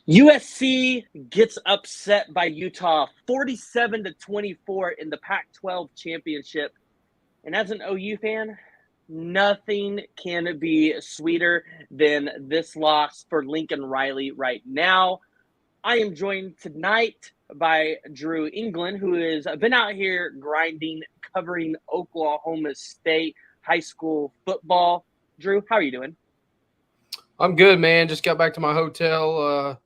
USC gets upset by Utah 47-24 in the Pac-12 championship. And as an OU fan, nothing can be sweeter than this loss for Lincoln Riley right now. I am joined tonight by Drew England, who has been out here grinding, covering Oklahoma State high school football. Drew, how are you doing? I'm good, man. Just got back to my hotel.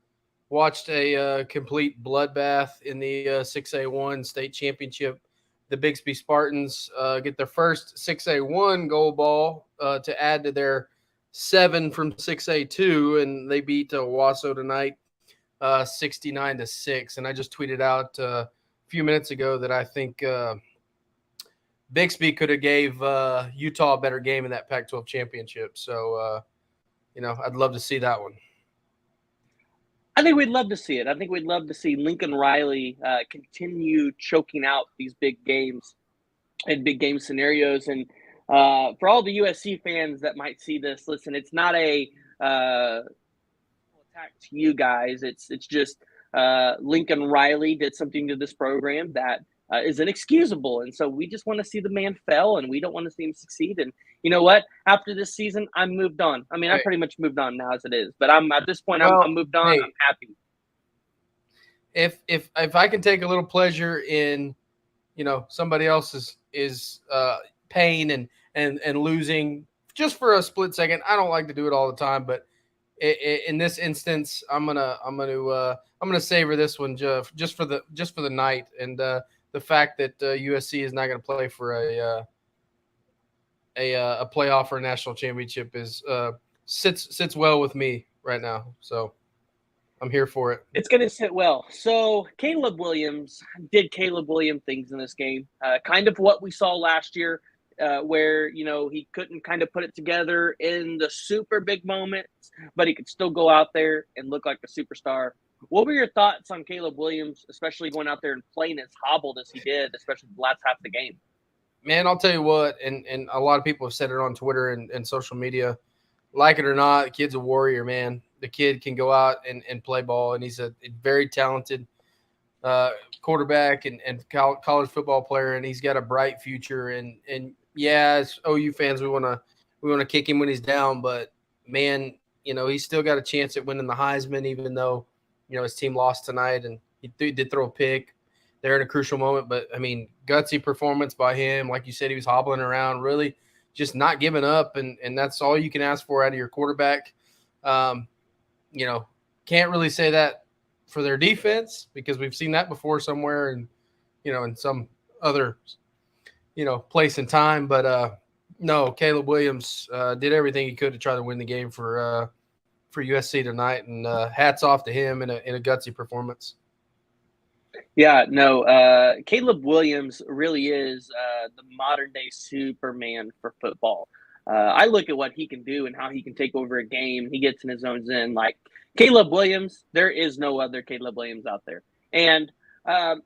Watched a complete bloodbath in the 6A1 state championship. The Bixby Spartans get their first 6A1 gold ball to add to their 7 from 6A2, and they beat Owasso tonight 69-6. And I just tweeted out a few minutes ago that I think Bixby could have gave Utah a better game in that Pac-12 championship. So, I'd love to see that one. I think we'd love to see it. I think we'd love to see Lincoln Riley continue choking out these big games and big game scenarios. And for all the USC fans that might see this, listen, it's not a attack to you guys. It's just Lincoln Riley did something to this program that is inexcusable. And so we just want to see the man fail, and we don't want to see him succeed. And you know what? After this season, I'm moved on. I mean, I'm pretty much moved on now as it is. But I'm at this point, I'm moved on. Hey, I'm happy. If I can take a little pleasure in, somebody else's pain and losing just for a split second, I don't like to do it all the time, but in this instance, I'm gonna savor this one just for the night, and the fact that USC is not going to play for a playoff or a national championship is sits well with me right now. So I'm here for it. It's going to sit well. So Caleb Williams did Caleb Williams things in this game, kind of what we saw last year, where he couldn't kind of put it together in the super big moments, but he could still go out there and look like a superstar. What were your thoughts on Caleb Williams, especially going out there and playing as hobbled as he did, especially the last half of the game? Man, I'll tell you what, and a lot of people have said it on Twitter and social media, like it or not, the kid's a warrior, man. The kid can go out and play ball, and he's a very talented quarterback and college football player, and he's got a bright future. And yeah, as OU fans, we want to kick him when he's down, but man, he's still got a chance at winning the Heisman, even though his team lost tonight, and he did throw a pick there in a crucial moment. But I mean, gutsy performance by him. Like you said, he was hobbling around, really just not giving up, and that's all you can ask for out of your quarterback. Can't really say that for their defense because we've seen that before somewhere and in some other place and time. But no, Caleb Williams did everything he could to try to win the game for USC tonight, and hats off to him in a gutsy performance. Yeah, no, Caleb Williams really is the modern day Superman for football. I look at what he can do and how he can take over a game. He gets in his own zen. Like Caleb Williams, there is no other Caleb Williams out there. And I'm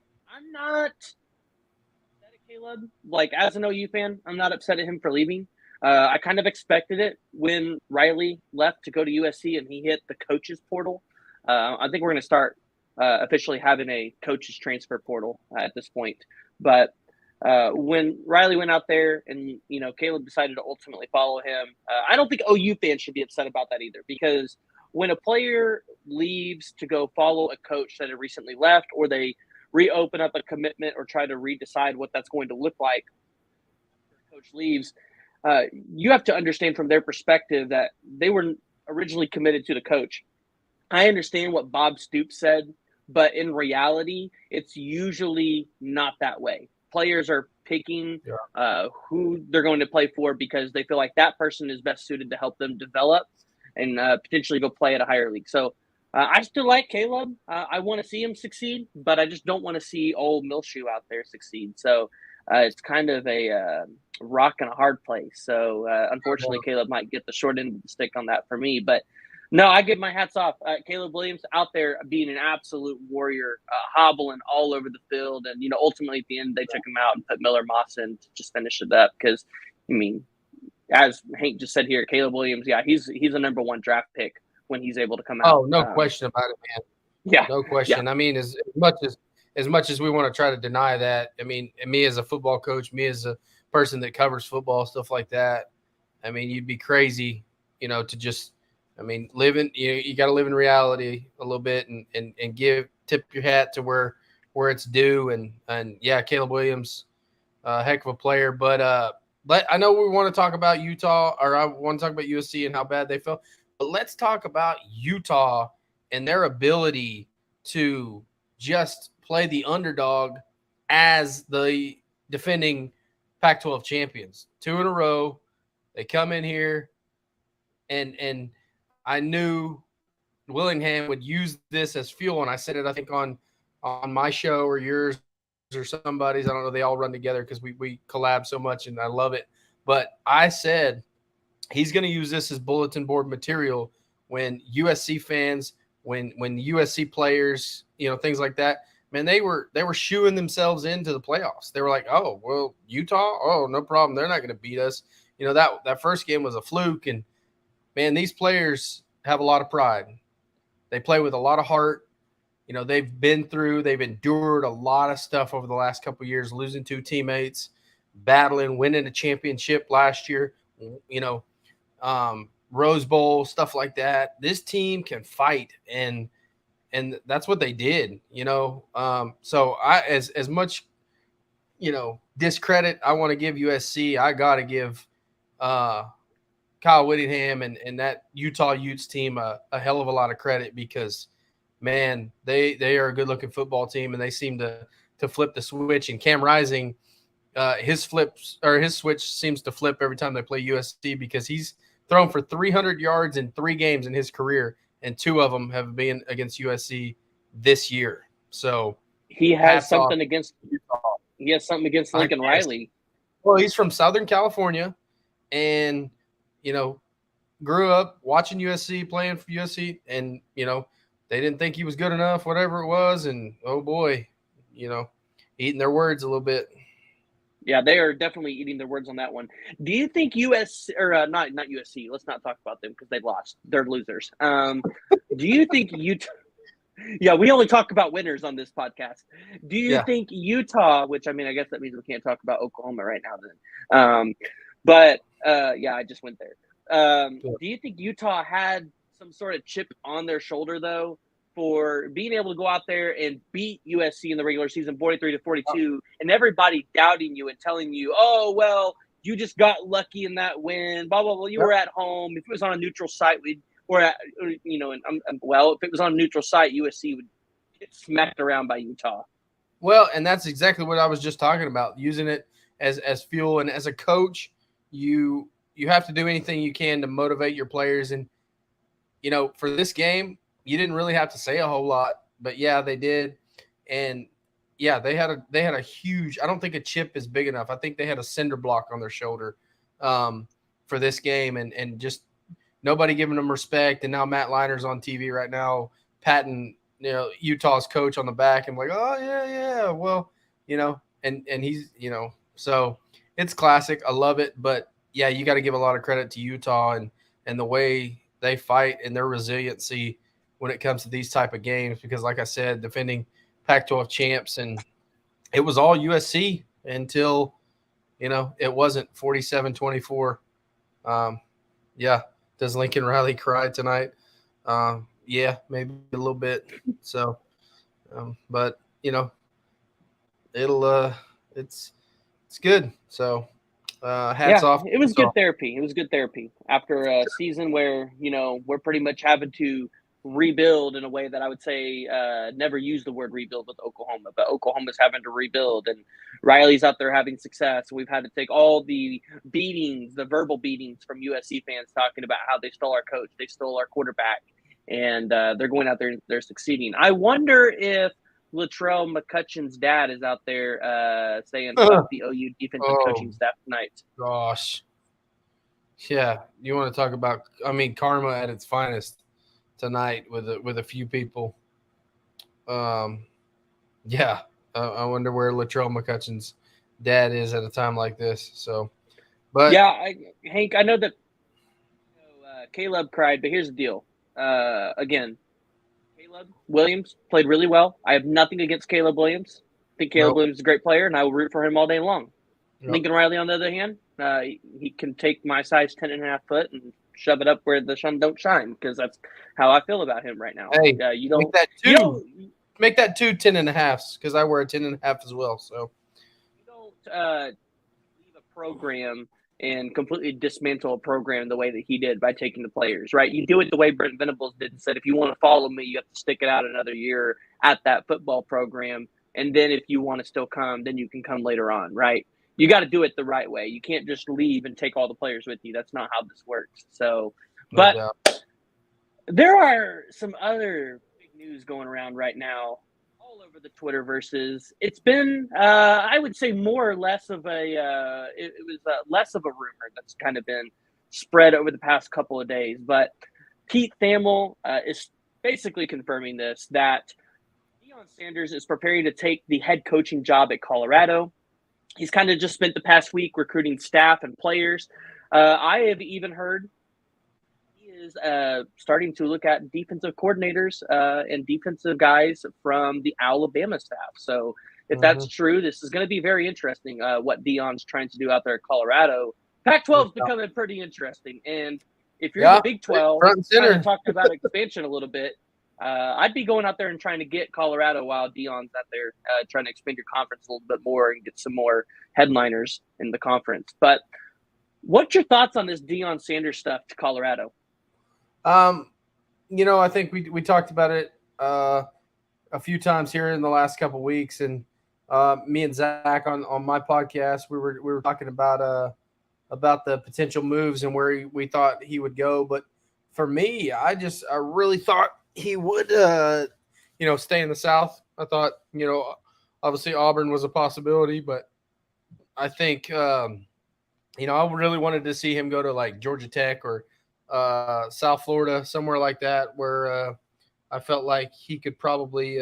not upset at Caleb. Like, as an OU fan, I'm not upset at him for leaving. I kind of expected it when Riley left to go to USC and he hit the coaches portal. I think we're going to start officially having a coaches transfer portal at this point. But when Riley went out there and, Caleb decided to ultimately follow him, I don't think OU fans should be upset about that either, because when a player leaves to go follow a coach that had recently left, or they reopen up a commitment or try to redecide what that's going to look like after a coach leaves, you have to understand from their perspective that they were originally committed to the coach. I understand what Bob Stoops said, but in reality, it's usually not that way. Players are picking who they're going to play for because they feel like that person is best suited to help them develop and potentially go play at a higher league. So I still like Caleb. I want to see him succeed, but I just don't want to see old Milshu out there succeed. So it's kind of a rock and a hard place. So unfortunately, Caleb might get the short end of the stick on that for me. But no, I give my hats off. Caleb Williams out there being an absolute warrior, hobbling all over the field. And, ultimately at the end, they took him out and put Miller Moss in to just finish it up. Because, I mean, as Hank just said here, Caleb Williams, yeah, he's a number one draft pick when he's able to come out. Oh, no question about it, man. Yeah, No yeah, question. I mean, as much as we want to try to deny that, I mean, and me as a football coach, me as a person that covers football, stuff like that, I mean, you'd be crazy, to just, I mean, you got to live in reality a little bit and tip your hat to where it's due. And yeah, Caleb Williams, heck of a player. But I know we want to talk about Utah, or I want to talk about USC and how bad they felt. But let's talk about Utah and their ability to just play the underdog as the defending Pac-12 champions. 2 in a row. They come in here, and I knew Willingham would use this as fuel, and I said it, I think, on my show or yours or somebody's. I don't know. They all run together because we collab so much, and I love it. But I said he's going to use this as bulletin board material when USC fans, when USC players, things like that. Man, they were shooing themselves into the playoffs. They were like, oh, well, Utah, oh, no problem. They're not going to beat us. That first game was a fluke. And, man, these players have a lot of pride. They play with a lot of heart. They've endured a lot of stuff over the last couple of years, losing 2 teammates, battling, winning a championship last year, Rose Bowl, stuff like that. This team can fight, and that's what they did, So I, as much, discredit I want to give USC, I got to give Kyle Whittingham and that Utah Utes team a hell of a lot of credit because, man, they are a good-looking football team, and they seem to flip the switch. And Cam Rising, his switch seems to flip every time they play USC because he's thrown for 300 yards in 3 games in his career, and 2 of them have been against USC this year. So he has something against Utah. He has something against Lincoln Riley. Well, he's from Southern California, and grew up watching USC, playing for USC, and they didn't think he was good enough, whatever it was, and oh boy, eating their words a little bit. Yeah, they are definitely eating their words on that one. Do you think USC or not USC? Let's not talk about them because they lost. They're losers. Do you think Utah? Yeah, we only talk about winners on this podcast. Do you think Utah? Which I mean, I guess that means we can't talk about Oklahoma right now. Then, yeah, I just went there. Do you think Utah had some sort of chip on their shoulder though? For being able to go out there and beat USC in the regular season 43-42 and everybody doubting you and telling you, oh, well, you just got lucky in that win, blah, blah, blah. You were at home. If it was on a neutral site, if it was on a neutral site, USC would get smacked around by Utah. Well, and that's exactly what I was just talking about, using it as fuel. And as a coach, you have to do anything you can to motivate your players. And, for this game, you didn't really have to say a whole lot, but yeah, they did. And yeah, they had a huge, I don't think a chip is big enough. I think they had a cinder block on their shoulder for this game and just nobody giving them respect. And now Matt Leiner's on TV right now, patting, Utah's coach on the back and like, oh yeah. Well, and he's, so it's classic. I love it. But yeah, you got to give a lot of credit to Utah and the way they fight and their resiliency when it comes to these type of games, because like I said, defending Pac-12 champs, and it was all USC until, it wasn't 47-24. Yeah. Does Lincoln Riley cry tonight? Yeah, maybe a little bit. So, but it's good. So, hats off. It was good therapy. It was good therapy after a season where, we're pretty much having to rebuild in a way that I would say never use the word rebuild with Oklahoma, but Oklahoma's having to rebuild and Riley's out there having success. We've had to take all the beatings, the verbal beatings from USC fans talking about how they stole our coach, they stole our quarterback, and they're going out there and they're succeeding. I wonder if Latrell McCutcheon's dad is out there saying fuck the OU defensive coaching staff tonight. Gosh. Yeah. You want to talk about, karma at its finest tonight with a few people. Yeah. I wonder where Latrell McCutcheon's dad is at a time like this. So, but yeah, Hank, I know that Caleb cried, but here's the deal. again, Caleb Williams played really well. I have nothing against Caleb Williams. I think Caleb Nope. Williams is a great player, and I will root for him all day long. Nope. Lincoln Riley, on the other hand, he can take my size 10.5 foot and shove it up where the sun don't shine, because that's how I feel about him right now. Hey, You make don't, that you two. don't, Make that 2 10.5s because I wear a 10.5 as well. So you don't leave a program and completely dismantle a program the way that he did by taking the players, right? You do it the way Brent Venables did and said, if you want to follow me, you have to stick it out another year at that football program. And then if you want to still come, then you can come later on, right? You got to do it the right way. You can't just leave and take all the players with you. That's not how this works. So, no but doubt. there are some other big news going around right now all over the Twitterverses. It's been, I would say, more or less of it was less of a rumor that's kind of been spread over the past couple of days. But Pete Thamel is basically confirming this, that Deion Sanders is preparing to take the head coaching job at Colorado. He's kind of just spent the past week recruiting staff and players. I have even heard is starting to look at defensive coordinators and defensive guys from the Alabama staff. So if that's true, this is going to be very interesting, what Deion's trying to do out there at Colorado. Pac-12 is becoming pretty interesting. And if you're the Big 12, front and kind center. of talking about expansion a little bit, I'd be going out there and trying to get Colorado while Deion's out there trying to expand your conference a little bit more and get some more headliners in the conference. But what's your thoughts on this Deion Sanders stuff to Colorado? I think we talked about it a few times here in the last couple of weeks, and me and Zach on my podcast, we were talking about the potential moves and where we thought he would go. But for me, I really thought he would stay in the South. I thought, obviously Auburn was a possibility, but I think I really wanted to see him go to like Georgia Tech or South Florida, somewhere like that, where I felt like he could probably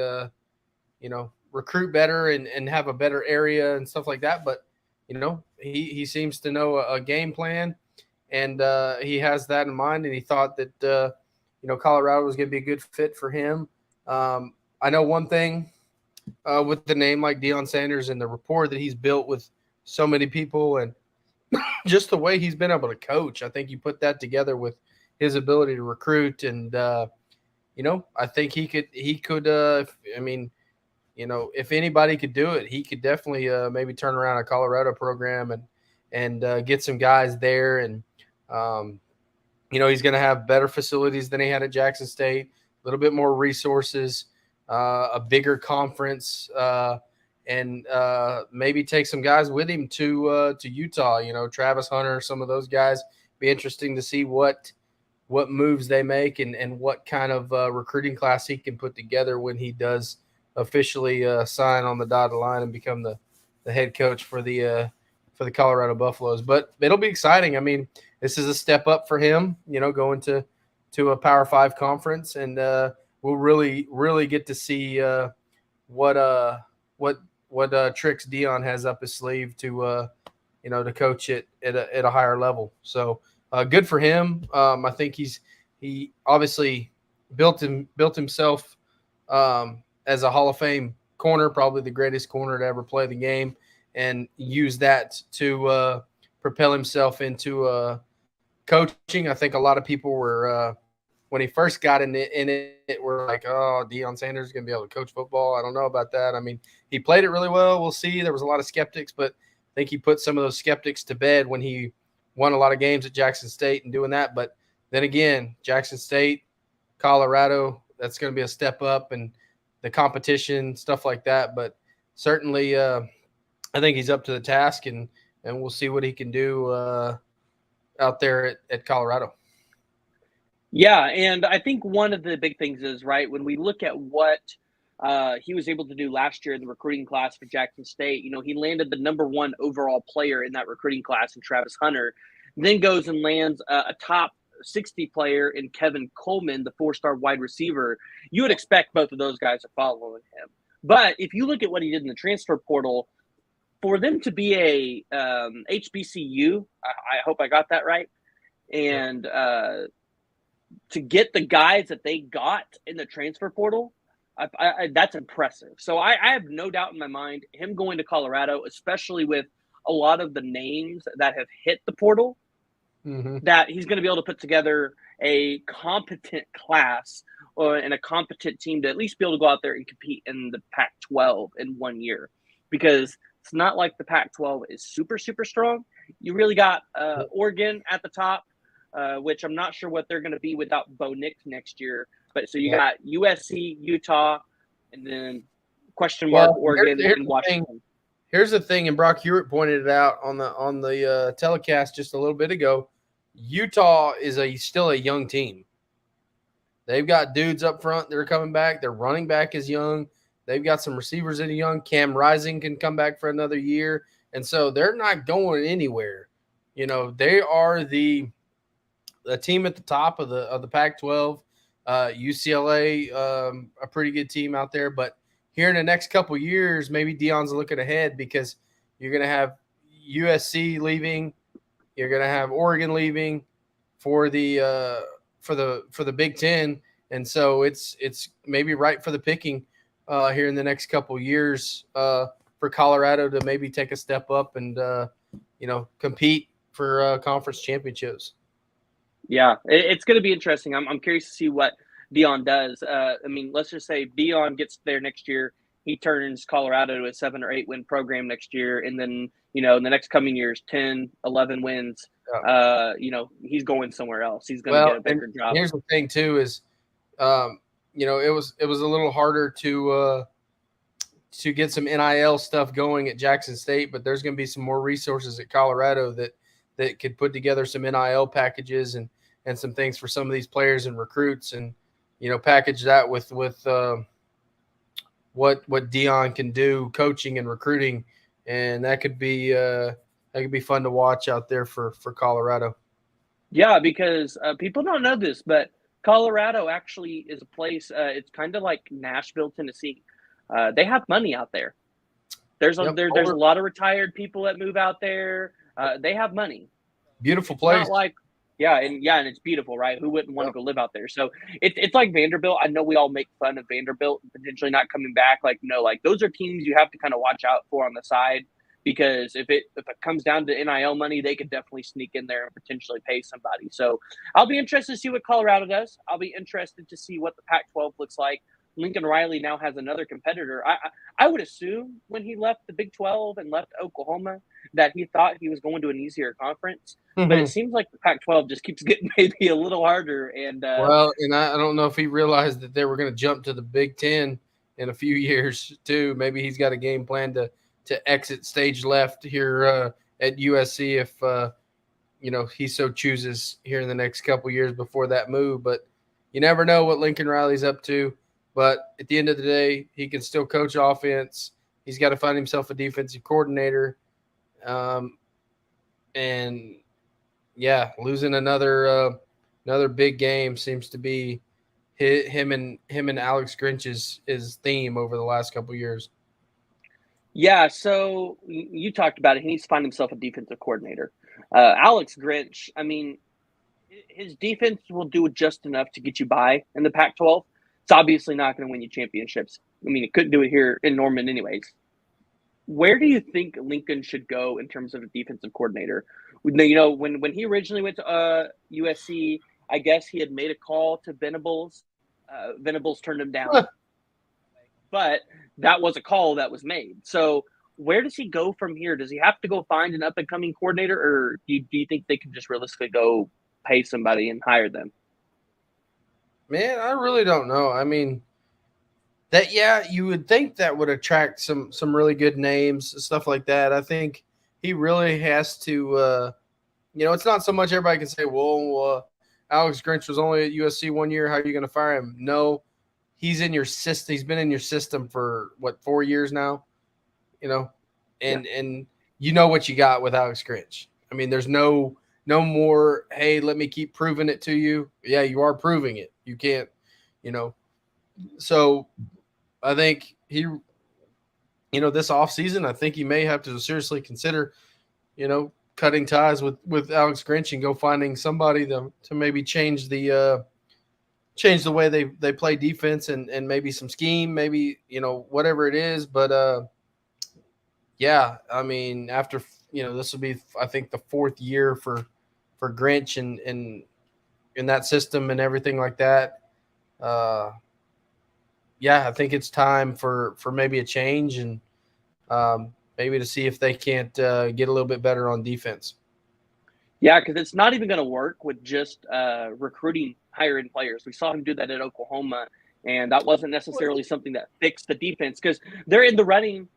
recruit better and have a better area and stuff like that. But he seems to know a game plan, and he has that in mind, and he thought that Colorado was going to be a good fit for him. I know one thing with the name like Deion Sanders and the rapport that he's built with so many people, and just the way he's been able to coach. I think you put that together with his ability to recruit, and I think he could. If anybody could do it, he could definitely maybe turn around a Colorado program and get some guys there, and he's going to have better facilities than he had at Jackson State, a little bit more resources, a bigger conference. And maybe take some guys with him to Utah. Travis Hunter, some of those guys. Be interesting to see what moves they make and what kind of recruiting class he can put together when he does officially sign on the dotted line and become the head coach for the Colorado Buffaloes. But it'll be exciting. I mean, this is a step up for him. Going to a Power 5 conference, and we'll really get to see what tricks Deion has up his sleeve to coach it at a higher level. So good for him. I think he obviously built himself as a Hall of Fame corner, probably the greatest corner to ever play the game, and use that to propel himself into coaching. I think a lot of people were when he first got in it were like, oh, Deion Sanders is going to be able to coach football. I don't know about that. I mean, he played it really well. We'll see. There was a lot of skeptics, but I think he put some of those skeptics to bed when he won a lot of games at Jackson State and doing that. But then again, Jackson State, Colorado, that's going to be a step up, and the competition, stuff like that. But certainly I think he's up to the task, and we'll see what he can do out there at Colorado. Yeah, and I think one of the big things is, right, when we look at what he was able to do last year in the recruiting class for Jackson State, he landed the number 1 overall player in that recruiting class in Travis Hunter, then goes and lands a top 60 player in Kevin Coleman, the 4-star wide receiver. You would expect both of those guys are following him. But if you look at what he did in the transfer portal, for them to be a HBCU, I hope I got that right, and to get the guys that they got in the transfer portal, that's impressive. So I have no doubt in my mind him going to Colorado, especially with a lot of the names that have hit the portal, Mm-hmm. that he's going to be able to put together a competent class and a competent team to at least be able to go out there and compete in the Pac-12 in 1 year. Because it's not like the Pac-12 is super, super strong. You really got Oregon at the top, which I'm not sure what they're going to be without Bo Nix next year. But so you got USC, Utah, and then question mark Oregon and Washington. Here's the thing, and Brock Hewitt pointed it out on the telecast just a little bit ago. Utah is still a young team. They've got dudes up front that are coming back. Their running back is young. They've got some receivers that are young. Cam Rising can come back for another year. And so they're not going anywhere. They are the team at the top of the Pac-12. UCLA, a pretty good team out there. But here in the next couple of years, maybe Deion's looking ahead because you're going to have USC leaving. You're going to have Oregon leaving for the Big Ten, and so it's maybe right for the picking here in the next couple of years for Colorado to maybe take a step up and compete for conference championships. Yeah, it's going to be interesting. I'm curious to see what Deion does. Let's just say Deion gets there next year. He turns Colorado to a 7 or 8 win program next year. And then, in the next coming years, 10, 11 wins, he's going somewhere else. He's going to get a bigger job. Here's the thing too is, it was a little harder to get some NIL stuff going at Jackson State, but there's going to be some more resources at Colorado that could put together some NIL packages and some things for some of these players and recruits, and package that with what Deion can do coaching and recruiting, and that could be fun to watch out there for Colorado. Yeah, because people don't know this, but Colorado actually is a place. It's kind of like Nashville, Tennessee. They have money out there. There's a lot of retired people that move out there. They have money. Beautiful place. And it's beautiful, right? Who wouldn't want to go live out there? So it's like Vanderbilt. I know we all make fun of Vanderbilt potentially not coming back. Those are teams you have to kind of watch out for on the side, because if it comes down to NIL money, they could definitely sneak in there and potentially pay somebody. So I'll be interested to see what Colorado does. I'll be interested to see what the Pac-12 looks like. Lincoln Riley now has another competitor. I would assume when he left the Big 12 and left Oklahoma that he thought he was going to an easier conference. Mm-hmm. But it seems like the Pac-12 just keeps getting maybe a little harder. And I don't know if he realized that they were going to jump to the Big 10 in a few years too. Maybe he's got a game plan to exit stage left here at USC if he so chooses here in the next couple years before that move. But you never know what Lincoln Riley's up to. But at the end of the day, he can still coach offense. He's got to find himself a defensive coordinator. Losing another big game seems to be him and Alex Grinch's theme over the last couple of years. Yeah, so you talked about it. He needs to find himself a defensive coordinator. Alex Grinch, his defense will do just enough to get you by in the Pac-12. It's obviously not going to win you championships. It couldn't do it here in Norman anyways. Where do you think Lincoln should go in terms of a defensive coordinator? When he originally went to USC, I guess he had made a call to Venables. Venables turned him down. But that was a call that was made. So where does he go from here? Does he have to go find an up-and-coming coordinator, or do you think they can just realistically go pay somebody and hire them? Man, I really don't know. You would think that would attract some really good names, stuff like that. I think he really has to, it's not so much everybody can say, well, Alex Grinch was only at USC 1 year. How are you going to fire him? No, he's in your system. He's been in your system for 4 years now, and you know what you got with Alex Grinch. There's no more, hey, let me keep proving it to you. Yeah, you are proving it. You can't, So I think he, this offseason, I think he may have to seriously consider, cutting ties with Alex Grinch and go finding somebody to maybe change the change the way they play defense and maybe some scheme, maybe, whatever it is. But yeah, I mean, after, this will be, I think, the fourth year for Grinch and in that system and everything like that. Uh, yeah, I think it's time for maybe a change and maybe to see if they can't get a little bit better on defense. Yeah, because it's not even going to work with just recruiting higher end players. We saw him do that at Oklahoma, and that wasn't necessarily something that fixed the defense because they're in the running.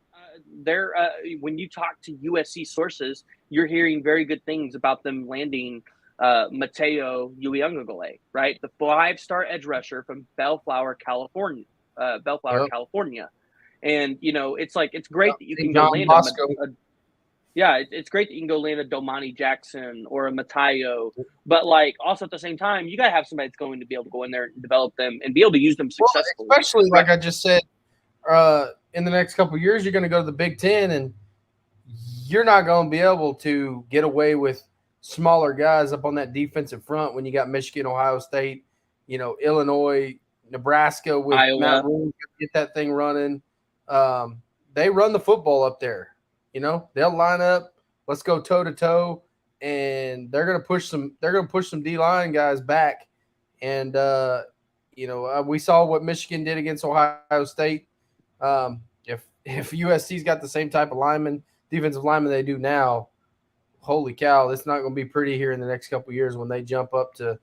When you talk to USC sources, you're hearing very good things about them landing Mateo Uyunglele, right? The 5-star edge rusher from Bellflower, California. Yep. California. And, it's great that you can go John land Bosco. it's great that you can go land a Domani Jackson or a Matayo, but also at the same time, you got to have somebody that's going to be able to go in there and develop them and be able to use them successfully. Well, especially like I just said, in the next couple of years, you're going to go to the Big Ten, and you're not going to be able to get away with smaller guys up on that defensive front when you got Michigan, Ohio State, Illinois, Nebraska with Iowa. Matt Rule, get that thing running. They run the football up there. They'll line up. Let's go toe to toe, and they're gonna push some. They're gonna push some D-line guys back, and we saw what Michigan did against Ohio State. If USC's got the same type of defensive lineman they do now, holy cow, it's not going to be pretty here in the next couple of years when they jump up to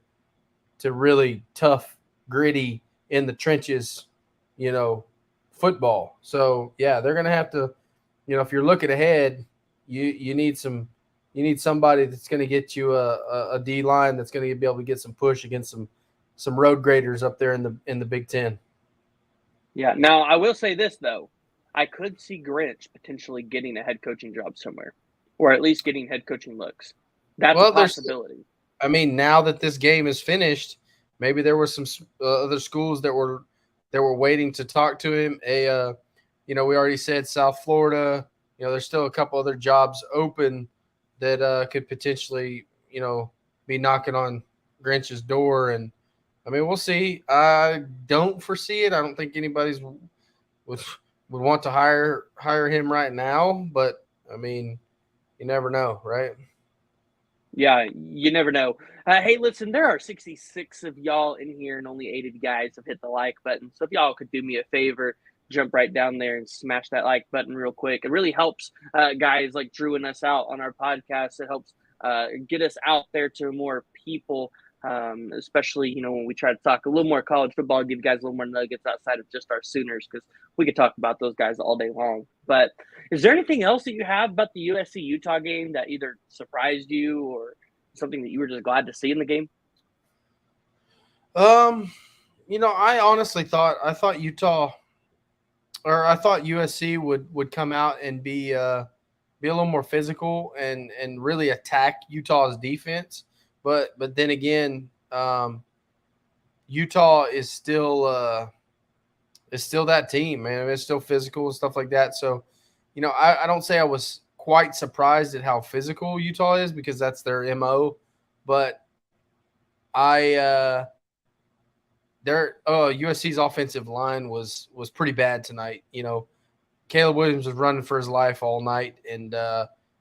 really tough, gritty in the trenches, football. So yeah, they're going to have to. If you're looking ahead, you need somebody that's going to get you a D line that's going to be able to get some push against some road graders up there in the Big Ten. Yeah. Now I will say this though, I could see Grinch potentially getting a head coaching job somewhere, or at least getting head coaching looks. That's a possibility. Now that this game is finished, maybe there were some other schools that were waiting to talk to him. We already said South Florida. There's still a couple other jobs open that could potentially, be knocking on Grinch's door. And I mean, we'll see. I don't foresee it. I don't think anybody's would want to hire him right now. But I mean, you never know, right? Yeah, you never know. Hey, listen, there are 66 of y'all in here, and only 8 of you guys have hit the like button. So if y'all could do me a favor, jump right down there and smash that like button real quick. It really helps guys like Drew and us out on our podcast. It helps get us out there to more people, especially, when we try to talk a little more college football, give you guys a little more nuggets outside of just our Sooners, because we could talk about those guys all day long. But is there anything else that you have about the USC-Utah game that either surprised you or something that you were just glad to see in the game? I honestly thought USC would come out and be a little more physical and really attack Utah's defense. But then again, Utah is still that team, man. I mean, it's still physical and stuff like that. So, I don't say I was quite surprised at how physical Utah is because that's their MO. But USC's offensive line was pretty bad tonight. Caleb Williams was running for his life all night and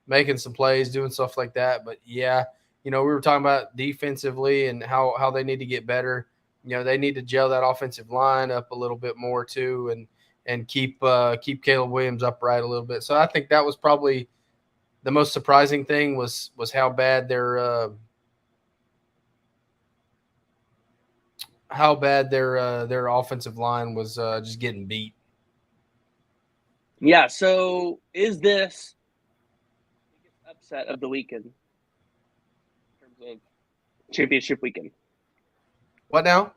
making some plays, doing stuff like that. But yeah, we were talking about defensively and how they need to get better. They need to gel that offensive line up a little bit more too, and keep Caleb Williams upright a little bit. So I think that was probably the most surprising thing was how bad their offensive line was just getting beat. Yeah. So is this the biggest upset of the weekend in terms of championship weekend? What now?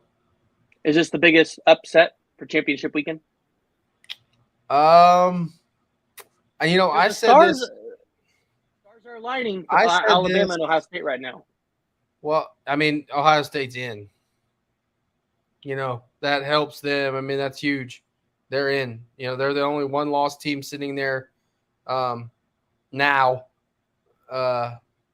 Is this the biggest upset for championship weekend? I said this. Stars are aligning for Alabama and Ohio State right now. Well, I mean, Ohio State's in. That helps them. I mean, that's huge. They're in. They're the only one-loss team sitting there now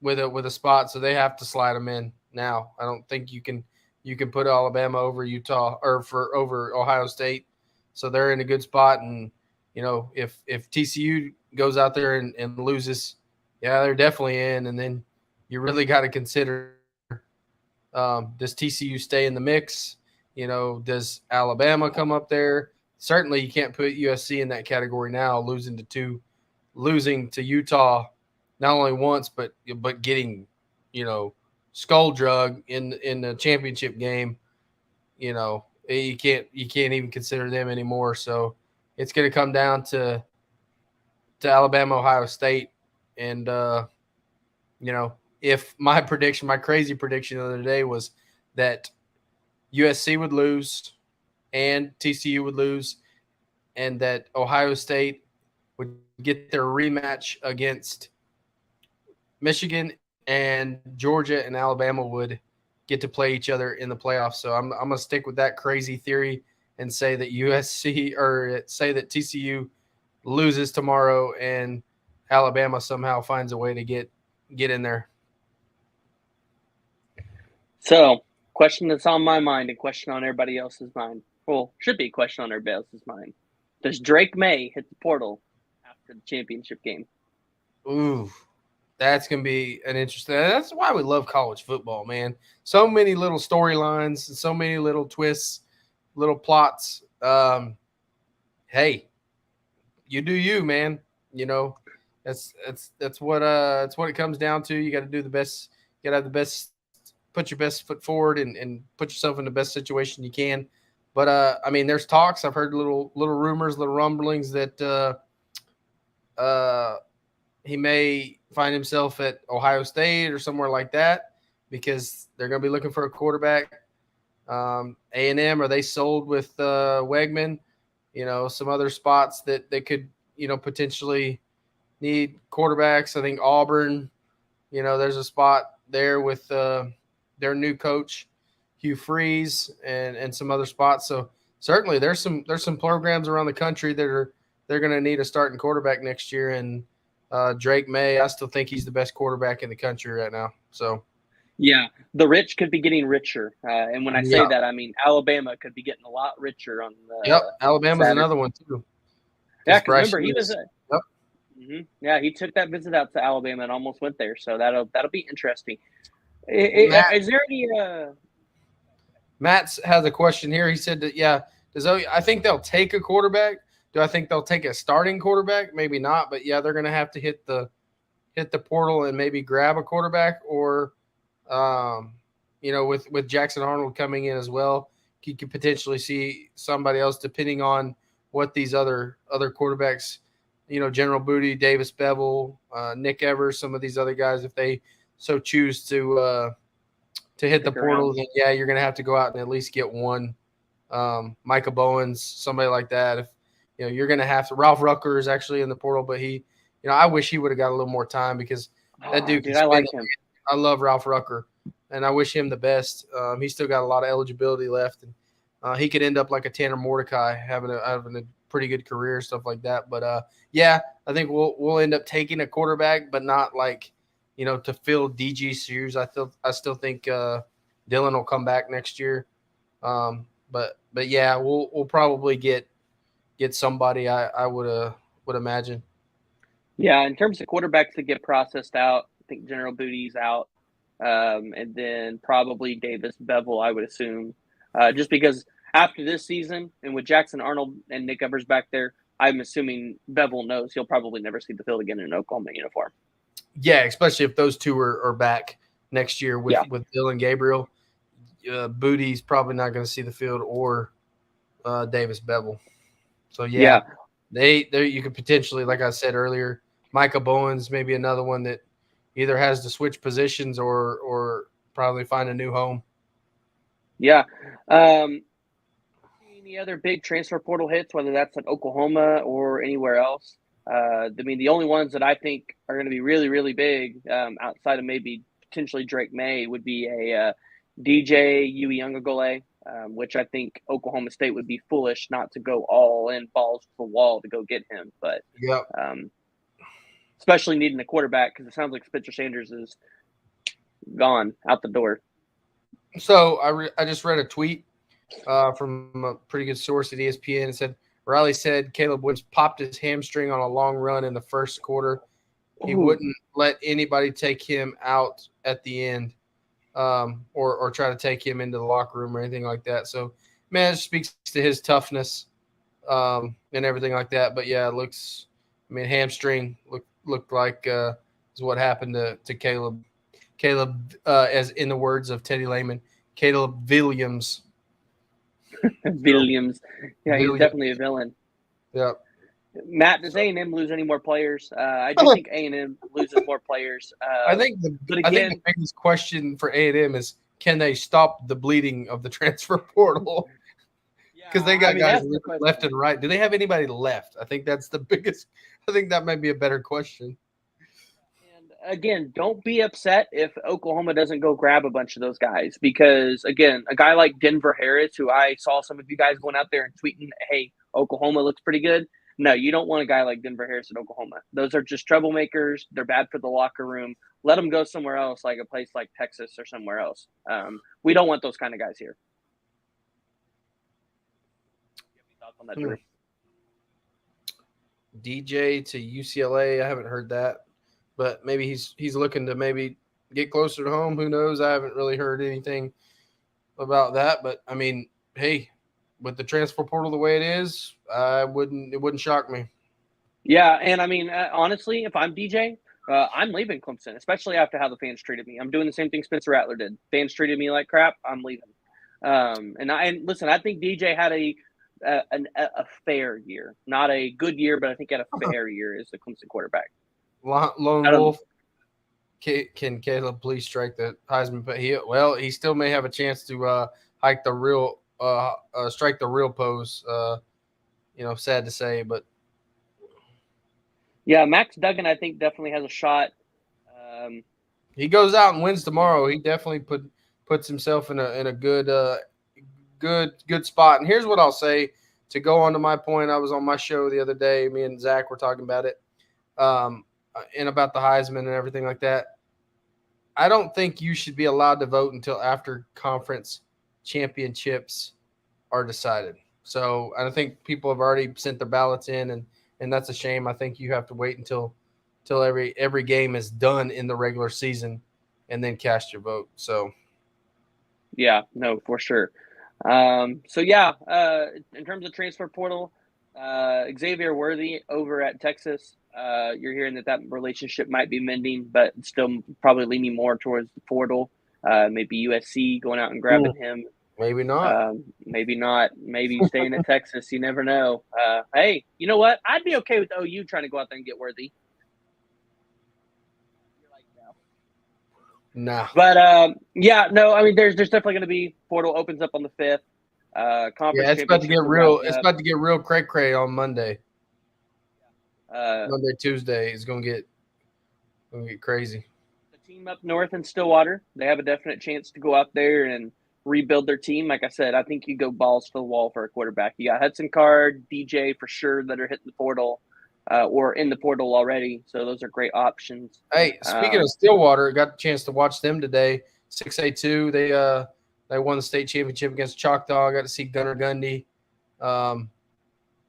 with a spot, so they have to slide them in now. I don't think you can you can put Alabama over Utah or over Ohio State. So they're in a good spot. And if TCU goes out there and loses, yeah, they're definitely in. And then you really got to consider, does TCU stay in the mix? Does Alabama come up there? Certainly, you can't put USC in that category now, losing to Utah, not only once but getting, skull drug in the championship game. You can't even consider them anymore. So it's going to come down to Alabama, Ohio State, and if my crazy prediction the other day was that USC would lose and TCU would lose, and that Ohio State would get their rematch against Michigan, and Georgia and Alabama would get to play each other in the playoffs. So I'm going to stick with that crazy theory and say that TCU loses tomorrow and Alabama somehow finds a way to get in there. So, question that's on my mind and question on everybody else's mind. Well, should be a question on everybody else's mind. Does Drake May hit the portal after the championship game? Ooh, that's going to be an interesting. That's why we love college football, man. So many little storylines, so many little twists, little plots. Hey, you do you, man. That's what it comes down to. You got to do the best. You got to have the best. Put your best foot forward and put yourself in the best situation you can. But I mean, there's talks. I've heard little rumors, little rumblings that he may find himself at Ohio State or somewhere like that because they're going to be looking for a quarterback. A&M, are they sold with Wegman? Some other spots that they could, potentially need quarterbacks. I think Auburn, there's a spot there with their new coach, Hugh Freeze, and some other spots. So certainly there's some programs around the country they're going to need a starting quarterback next year. And Drake May, I still think he's the best quarterback in the country right now. So yeah, the rich could be getting richer, and when I say that, I mean Alabama could be getting a lot richer on the. Yep, Alabama's Saturday. Another one too. Yeah, because remember he was. Yeah, he took that visit out to Alabama and almost went there, so that'll be interesting. Is there any? Matt has a question here. He said that I think they'll take a quarterback. Do I think they'll take a starting quarterback? Maybe not, but yeah, they're going to have to hit the portal and maybe grab a quarterback, or with Jackson Arnold coming in as well, you could potentially see somebody else depending on what these other quarterbacks, General Booty, Davis Bevel, Nick Evers, some of these other guys, if they so choose to hit the portal, then yeah, you're going to have to go out and at least get one. Micah Bowens, somebody like that. If you're going to have to. Ralph Rucker is actually in the portal, but he, I wish he would have got a little more time because that dude. I like him. I love Ralph Rucker, and I wish him the best. He's still got a lot of eligibility left, and he could end up like a Tanner Mordecai, having a pretty good career, stuff like that. But yeah, I think we'll end up taking a quarterback, but not like to fill DG's shoes. I still think Dylan will come back next year. But yeah, we'll probably get somebody. I would imagine. Yeah, in terms of quarterbacks that get processed out, I think General Booty's out, and then probably Davis Bevel, I would assume, just because after this season and with Jackson Arnold and Nick Evers back there, I'm assuming Bevel knows he'll probably never see the field again in an Oklahoma uniform. Yeah, especially if those two are back next year with Dylan Gabriel. Booty's probably not going to see the field, or Davis Bevel. So yeah. They you could potentially, like I said earlier, Micah Bowens, maybe another one that either has to switch positions or probably find a new home. Yeah. Any other big transfer portal hits, whether that's at Oklahoma or anywhere else? I mean, the only ones that I think are going to be really, really big, outside of maybe potentially Drake May, would be a DJ Uiagalelei, which I think Oklahoma State would be foolish not to go all in, balls to the wall to go get him. But especially needing a quarterback, because it sounds like Spencer Sanders is gone out the door. So I just read a tweet from a pretty good source at ESPN. It said Riley said Caleb Williams popped his hamstring on a long run in the first quarter. He Ooh, wouldn't let anybody take him out at the end, or try to take him into the locker room or anything like that. So, man, it speaks to his toughness, and everything like that. But yeah, it looks. I mean, hamstring looked like is what happened to Caleb. Caleb, as in the words of Teddy Lehman, Caleb Williams. So Williams. Yeah, he's Williams. definitely a villain. Yeah. Matt, does So A&M lose any more players? I do think A&M loses more players. But I think the again, biggest question for A&M is, can they stop the bleeding of the transfer portal? Because yeah, they I got mean guys that's the left question. and right. Do they have anybody left? I think that's the biggest. I think that might be a better question. And again, don't be upset if Oklahoma doesn't go grab a bunch of those guys because, again, a guy like Denver Harris, who I saw some of you guys going out there and tweeting, hey, Oklahoma looks pretty good. No, you don't want a guy like Denver Harris at Oklahoma. Those are just troublemakers. They're bad for the locker room. Let them go somewhere else, like a place like Texas or somewhere else. We don't want those kind of guys here. You have any thoughts on that, Hmm. Drew? DJ to UCLA. I haven't heard that, but maybe he's looking to maybe get closer to home. Who knows? I haven't really heard anything about that. But I mean, hey, with the transfer portal the way it is, it wouldn't shock me. Yeah, and I mean, honestly, if I'm DJ, I'm leaving Clemson, especially after how the fans treated me. I'm doing the same thing Spencer Rattler did. Fans treated me like crap. I'm leaving. And listen, I think DJ had a fair year, not a good year, but I think he had a fair year as the Clemson quarterback. Lone I don't. Wolf. Can Caleb please strike the Heisman? But he still may have a chance to hike the real, strike the real pose. Sad to say, but Yeah, Max Duggan, I think definitely has a shot. Um, he goes out and wins you know, tomorrow. He definitely puts himself in a good good spot. And here's what I'll say to go on to my point. I was on my show the other day. Me and Zach were talking about it, um, and about the Heisman and everything like that. I don't think you should be allowed to vote until after conference championships are decided. So I think people have already sent their ballots in, and that's a shame. I think you have to wait until every game is done in the regular season, and then cast your vote. So yeah, no, for sure. So in terms of transfer portal, Xavier Worthy over at Texas, you're hearing that relationship might be mending, but still probably leaning more towards the portal. Maybe USC going out and grabbing him. maybe not. Maybe not. Maybe staying at Texas. You never know. Hey, you know what? I'd be okay with OU trying to go out there and get Worthy. You're like, no. Nah. But yeah, no. I mean, there's definitely going to be portal opens up on the 5th. Conference Yeah, it's about to get championships are real. wrapped It's up. about to get real cray on Monday. Uh, Monday, Tuesday is gonna get crazy. the team up north in Stillwater, they have a definite chance to go out there and rebuild their team. Like I said, I think you go balls to the wall for a quarterback. You got Hudson Card, DJ for sure that are hitting the portal or in the portal already. So those are great options. Hey, speaking of Um, Stillwater, got the chance to watch them today. 6A2. They won the state championship against Choctaw. Got to see Gunnar Gundy um,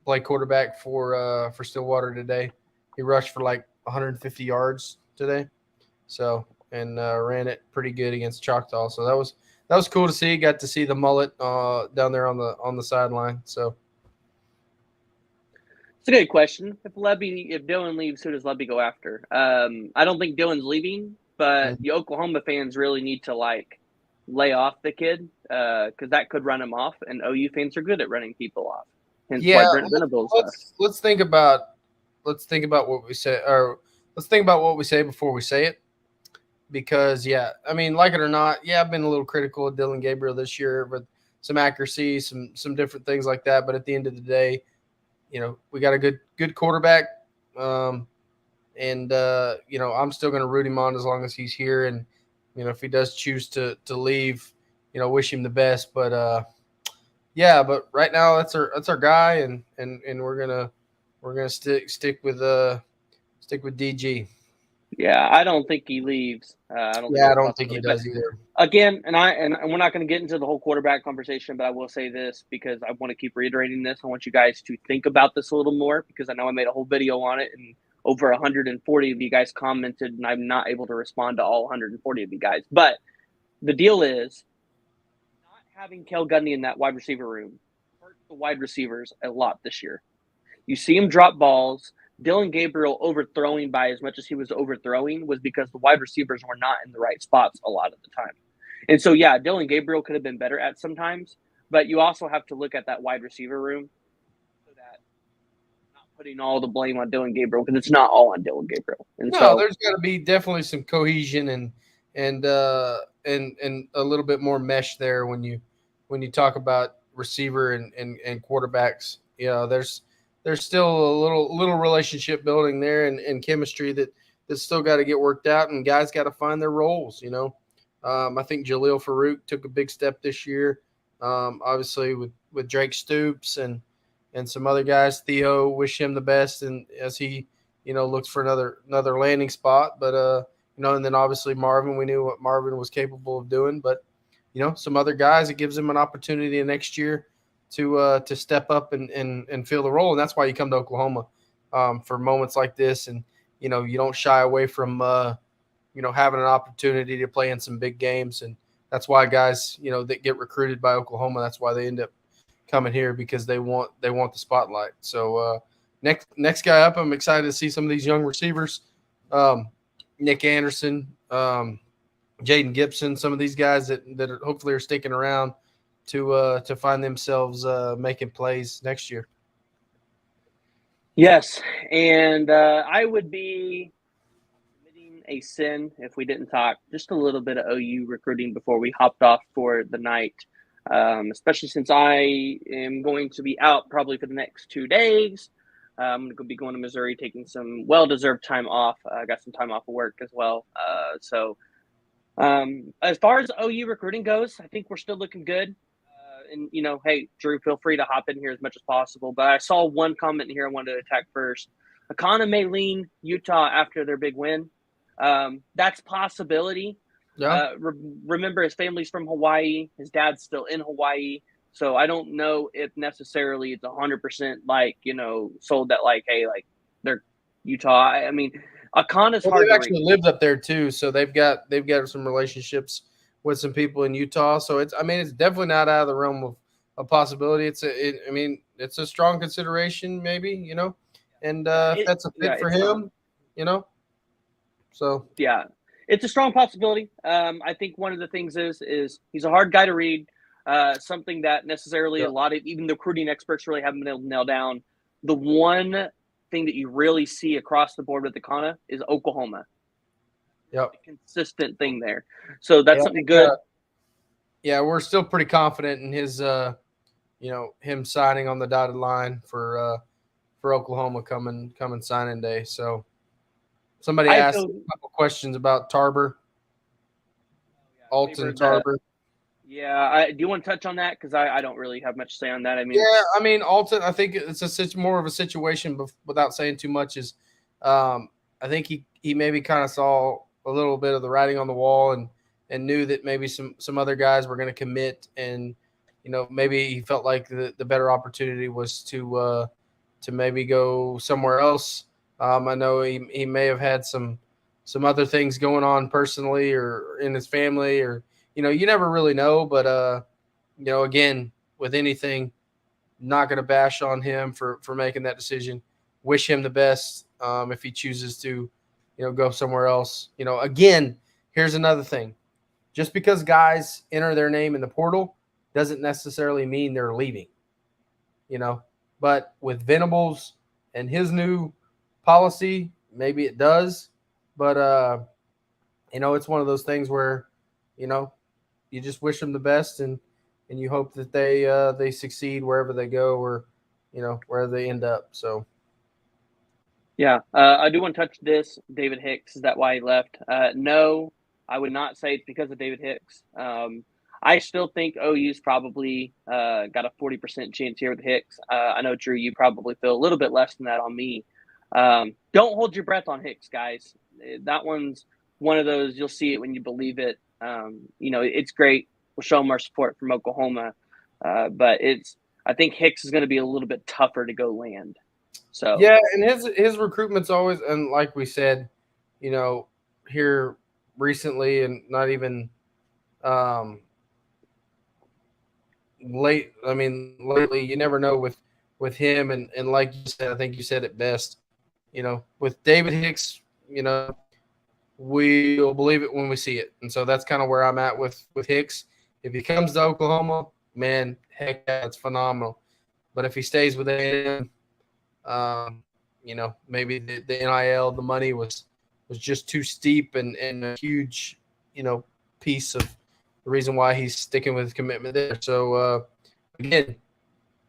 play quarterback for Stillwater today. He rushed for like 150 yards today. So and ran it pretty good against Choctaw. So that was cool to see. Got to see the mullet down there on the sideline. So it's a good question. If Dylan leaves, who does Levy go after? I don't think Dylan's leaving, but the Oklahoma fans really need to like lay off the kid because that could run him off. And OU fans are good at running people off. Hence why yeah, Brent Venables left. let's think about what we say, or let's think about what we say before we say it. Because yeah, I mean, like it or not, yeah, I've been a little critical of Dylan Gabriel this year, but some accuracy, some different things like that. But at the end of the day, we got a good quarterback, and I'm still going to root him on as long as he's here. And if he does choose to leave, wish him the best. But yeah, but right now that's our guy, and we're gonna stick with DG. Yeah, I don't think he leaves. I don't think Yeah, it's I a don't think he possibility. But does either. again, and we're not going to get into the whole quarterback conversation, but I will say this because I want to keep reiterating this. I want you guys to think about this a little more because I know I made a whole video on it, and over 140 of you guys commented, and I'm not able to respond to all 140 of you guys. But the deal is not having Kel Gundy in that wide receiver room hurt the wide receivers a lot this year. You see him drop balls. Dylan Gabriel overthrowing by as much as he was overthrowing was because the wide receivers were not in the right spots a lot of the time. And so, yeah, Dylan Gabriel could have been better at sometimes, but you also have to look at that wide receiver room so that not putting all the blame on Dylan Gabriel because it's not all on Dylan Gabriel. And No, so, there's got to be definitely some cohesion and a little bit more mesh there when you talk about receiver and quarterbacks. You know, there's still a little relationship building there and chemistry that's still got to get worked out, and guys got to find their roles. You know, I think Jaleel Farouk took a big step this year. Obviously with Drake Stoops and some other guys. Theo, wish him the best, and as he looks for another landing spot. But and then obviously Marvin, we knew what Marvin was capable of doing. But some other guys, it gives them an opportunity next year to step up and fill the role, and that's why you come to Oklahoma for moments like this, and you don't shy away from having an opportunity to play in some big games, and that's why guys that get recruited by Oklahoma, that's why they end up coming here because they want the spotlight. So next guy up, I'm excited to see some of these young receivers, um, Nick Anderson, Jaden Gibson, some of these guys that hopefully are sticking around to find themselves making plays next year. yes. And I would be committing a sin if we didn't talk just a little bit of OU recruiting before we hopped off for the night. Especially since I am going to be out probably for the next 2 days. I'm going to be going to Missouri, taking some well-deserved time off. I got some time off of work as well. As far as OU recruiting goes, I think we're still looking good. And hey, Drew, feel free to hop in here as much as possible. But I saw one comment here I wanted to attack first. Akana may lean Utah after their big win. That's possibility. Yeah. Remember, his family's from Hawaii. His dad's still in Hawaii. So I don't know if necessarily it's 100% sold that hey, they're Utah. I mean, Akana's Well, hard they've to read. actually lived up there too, so they've got some relationships with some people in Utah. So it's definitely not out of the realm of a possibility. It's a strong consideration, maybe, and Yeah, if that's a fit for it's him, you know, so yeah, it's a strong possibility. I think one of the things is he's a hard guy to read. Something that necessarily yeah, a lot of even the recruiting experts really haven't been able to nail down. The one thing that you really see across the board with Akana is Oklahoma. yeah, A consistent thing there. So yeah. that's I something think, good. yeah, we're still pretty confident in his, him signing on the dotted line for Oklahoma coming signing day. So somebody I asked feel a couple questions about Tarver, favor Alton the Tarver. do you want to touch on that? Because I don't really have much to say on that. I Yeah, mean, I mean Alton. I think it's more of a situation, without saying too much. Is I think he maybe kind of saw a little bit of the writing on the wall and knew that maybe some other guys were going to commit, and maybe he felt like the better opportunity was to maybe go somewhere else. I know he may have had some other things going on personally or in his family, or you never really know, but again, with anything, not going to bash on him for making that decision. Wish him the best if he chooses to, go somewhere else. Again, here's another thing: just because guys enter their name in the portal doesn't necessarily mean they're leaving. You know, but with Venables and his new policy, maybe it does. But it's one of those things where, you know, you just wish them the best and you hope that they succeed wherever they go or wherever they end up. So yeah, I do want to touch this. David Hicks, is that why he left? No, I would not say it's because of David Hicks. I still think OU's probably got a 40% chance here with Hicks. I know, Drew, you probably feel a little bit less than that on me. Don't hold your breath on Hicks, guys. That one's one of those you'll see it when you believe it. It's great. We'll show them our support from Oklahoma, but I think Hicks is going to be a little bit tougher to go land. So Yeah, and his recruitment's always, and like we said, you know, here recently, and not even um, late. I mean, lately, you never know with him, and like you said, I think you said it best. You know, with David Hicks, you know, we'll believe it when we see it, and so that's kind of where I'm at with Hicks. If he comes to Oklahoma, man, heck, yeah, that's phenomenal. But if he stays with A&M, you know, maybe the NIL, the money was just too steep and a huge, you know, piece of the reason why he's sticking with his commitment there. So again,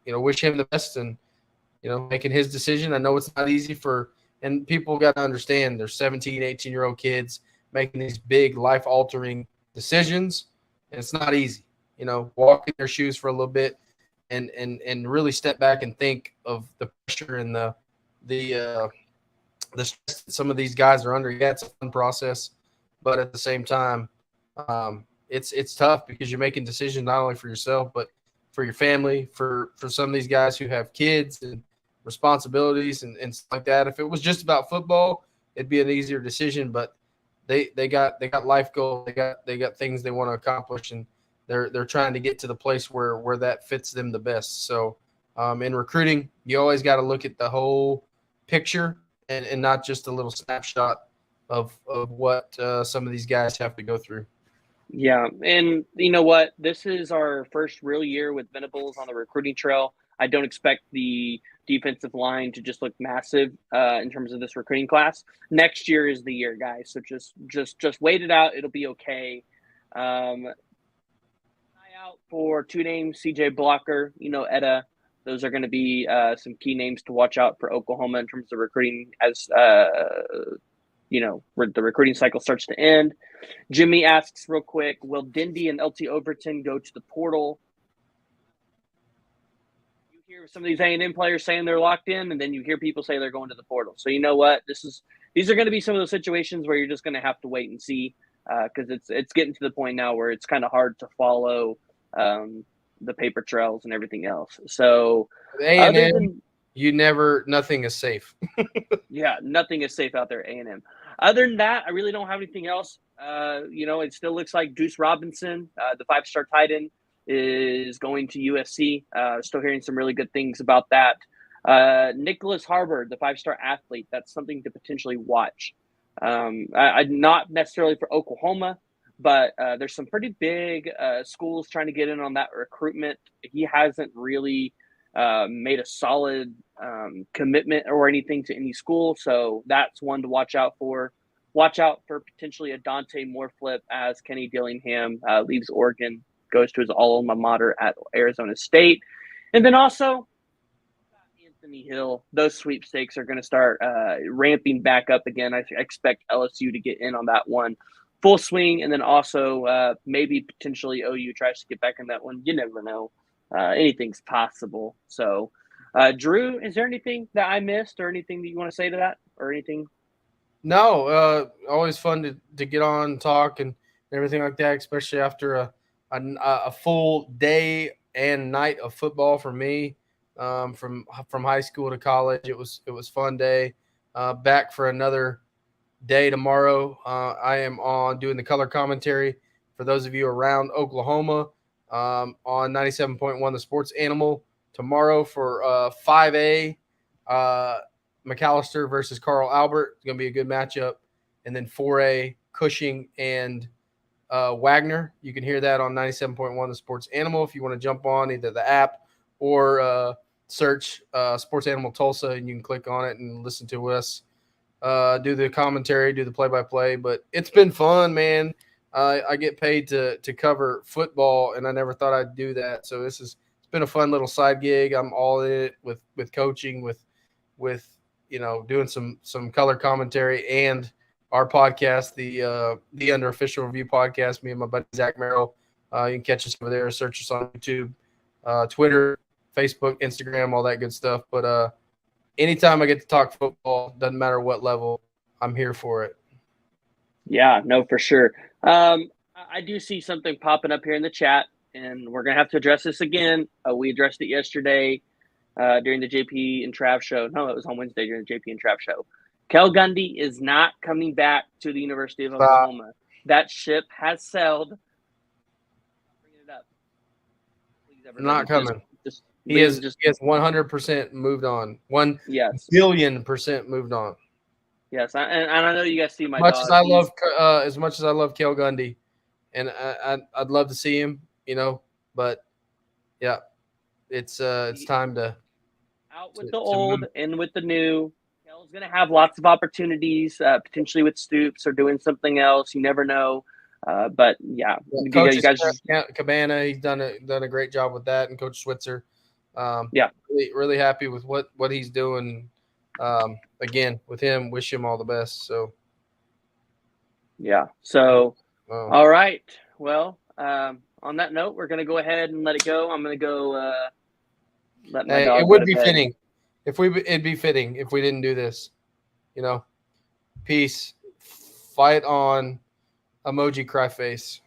you know, wish him the best and you know, making his decision. I know it's not easy and people got to understand they're 17, 18-year-old kids making these big life altering decisions, and it's not easy. You know, walk in their shoes for a little bit and really step back and think of the pressure and the stress that some of these guys are under. Yeah, it's a fun process, but at the same time, it's tough because you're making decisions not only for yourself but for your family, for some of these guys who have kids and responsibilities and stuff like that. If it was just about football, it'd be an easier decision, but they got life goals, they got things they want to accomplish, and they're trying to get to the place where that fits them the best. So in recruiting, you always got to look at the whole picture and not just a little snapshot of what some of these guys have to go through. yeah, and you know what? This is our first real year with Venables on the recruiting trail. I don't expect the defensive line to just look massive in terms of this recruiting class. Next year is the year, guys. So just wait it out. It'll be okay. Eye out for two names: CJ Blocker, Etta. Those are going to be some key names to watch out for Oklahoma in terms of recruiting as the recruiting cycle starts to end. Jimmy asks real quick, will Dindy and LT Overton go to the portal? You hear some of these A&M players saying they're locked in, and then you hear people say they're going to the portal. So you know what? These are going to be some of those situations where you're just going to have to wait and see because it's getting to the point now where it's kind of hard to follow the paper trails and everything else. So other A&M, than nothing is safe. yeah, nothing is safe out there, A&M. Other than that, I really don't have anything else. It still looks like Deuce Robinson, the five-star tight end, is going to USC. Still hearing some really good things about that. Nicholas Harbor, the five-star athlete, that's something to potentially watch. Not necessarily for Oklahoma, but there's some pretty big schools trying to get in on that recruitment. He hasn't really made a solid commitment or anything to any school. So that's one to watch out for. Watch out for potentially a Dante Moore flip as Kenny Dillingham leaves Oregon, goes to his alma mater at Arizona State. And then also Anthony Hill. Those sweepstakes are going to start ramping back up again. I expect LSU to get in on that one full swing. And then also maybe potentially OU tries to get back in that one. You never know. Anything's possible. So, Drew, is there anything that I missed or anything that you want to say to that or anything? No, always fun to get on and talk and everything like that, especially after a full day and night of football for me. From high school to college, it was fun day. Back for another day tomorrow. I am on doing the color commentary for those of you around Oklahoma on 97.1 The Sports Animal tomorrow for 5A. McAllister versus Carl Albert. It's going to be a good matchup. And then 4A, Cushing and Wagner. You can hear that on 97.1 The Sports Animal if you want to jump on either the app or search Sports Animal Tulsa, and you can click on it and listen to us do the commentary, do the play-by-play. But it's been fun, man. I get paid to cover football, and I never thought I'd do that. So it's been a fun little side gig. I'm all in it with coaching, with doing some color commentary and our podcast, the Under Official Review podcast. Me and my buddy Zach Merrill. You can catch us over there. Search us on YouTube, Twitter, Facebook, Instagram, all that good stuff. But anytime I get to talk football, doesn't matter what level, I'm here for it. Yeah, no, for sure. I do see something popping up here in the chat, and we're gonna have to address this again. We addressed it yesterday during the JP and Trav show. No, it was on Wednesday during the JP and Trav show. Kel Gundy is not coming back to the University of Oklahoma. That ship has sailed. Bringing it up. Please, everybody, Not coming. He please, has 100% moved on. 1 yes, billion% moved on. yes, and I know you guys see my Much dog. as much as I love Kel Gundy, and I'd love to see him, but yeah, it's time to out with the move. old, in with the new. Kel's going to have lots of opportunities, potentially with Stoops or doing something else. You never know. But yeah, Coach you guys Cabana, he's done a great job with that, and Coach Switzer, yeah, really happy with what he's doing. Again, with him, wish him all the best. So yeah. So all right. Well, on that note, we're going to go ahead and let it go. I'm going to go let my dog. It would be fitting it'd be fitting if we didn't do this. Peace. Fight on. Emoji cry face.